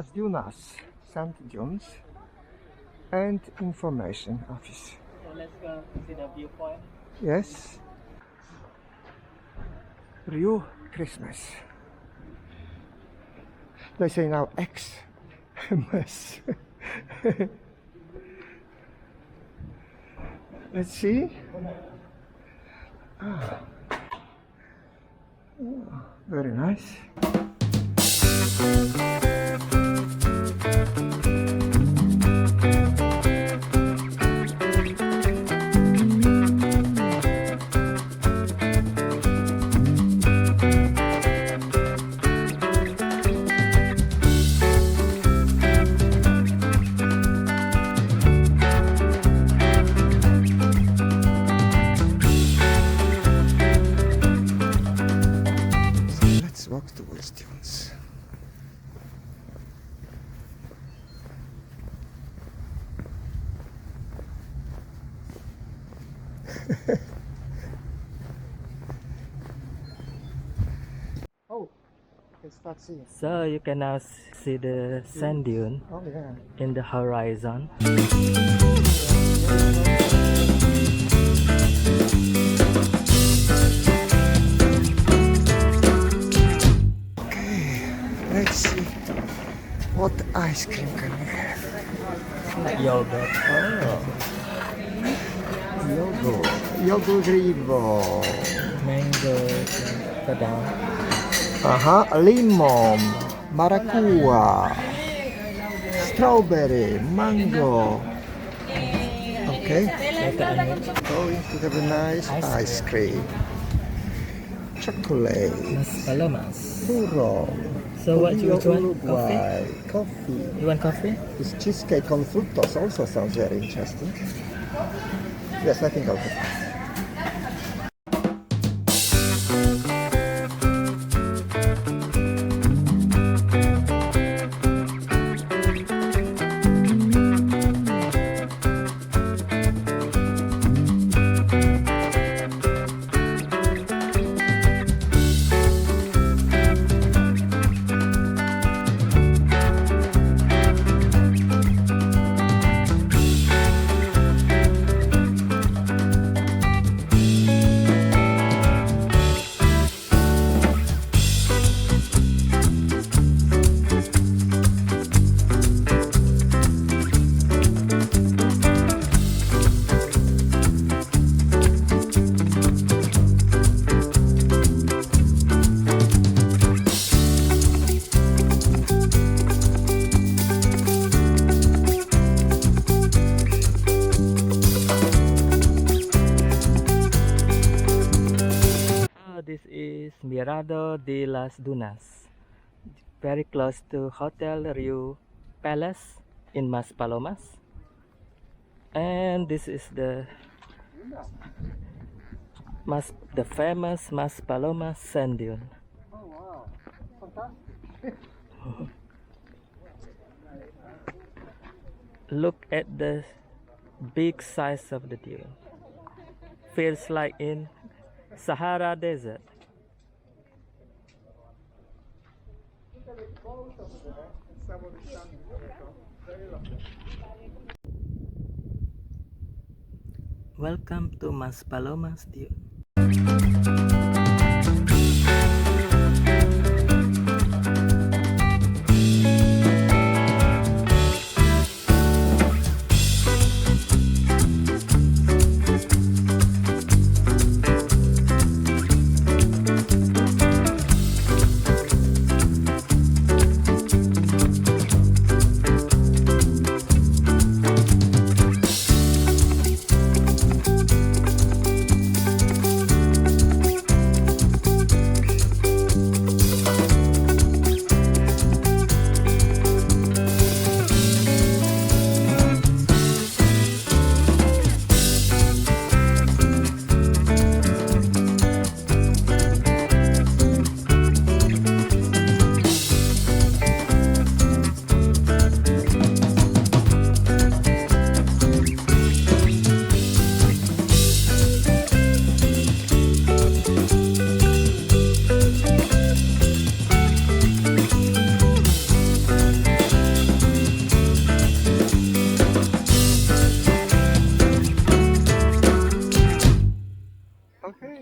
Las Dunas sand dunes and information office. So let's go see the viewpoint. Yes. Rio Christmas. They say now Xmas. Let's see. Ah. Oh, very nice. Walk towards dunes. Oh, it's not seeing. So you can now see the sand dune Oh yeah. in the horizon. Let's see what ice cream can we have. Like yogurt. Oh, yogurt Grivo. Mango. Padang. Lemon, maracuja, strawberry, mango. Okay. Going to have a nice ice cream. Chocolate. Maspalomas. Churro. So what you want? Uruguay. Coffee. You want coffee? This cheesecake con fructose also sounds very interesting. Yes, I think I'll have this. This is Mirador de las Dunas, very close to Hotel Rio Palace in Maspalomas, and this is the famous Maspalomas sand dune. Oh wow, fantastic. Look at the big size of the dune. Feels like in Sahara Desert. Welcome to Maspalomas Dune.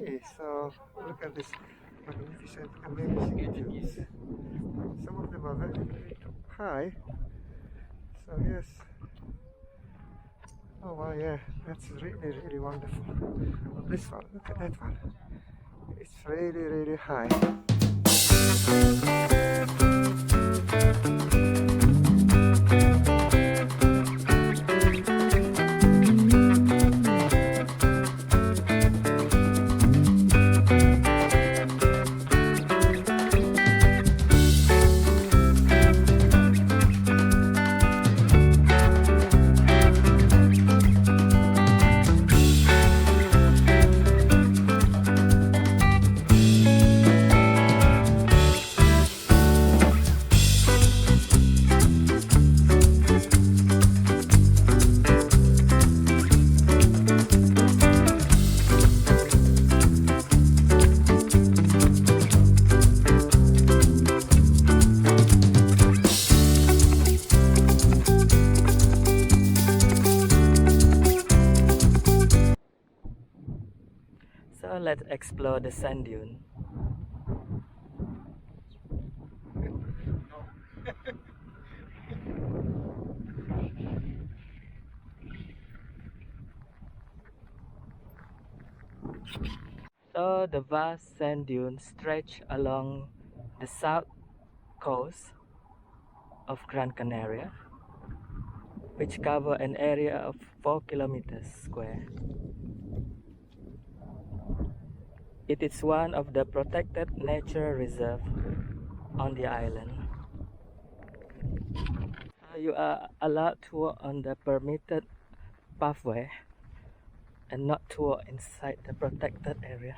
Okay, so look at this magnificent, amazing dunes. Some of them are very, very high. So yes. Oh wow, yeah, that's really, really wonderful. Oh, this one, look at that one. It's really, really high. So let's explore the sand dune. So the vast sand dunes stretch along the south coast of Gran Canaria, which cover an area of 4 kilometers square. It is one of the protected nature reserve on the island. You are allowed to walk on the permitted pathway and not to walk inside the protected area.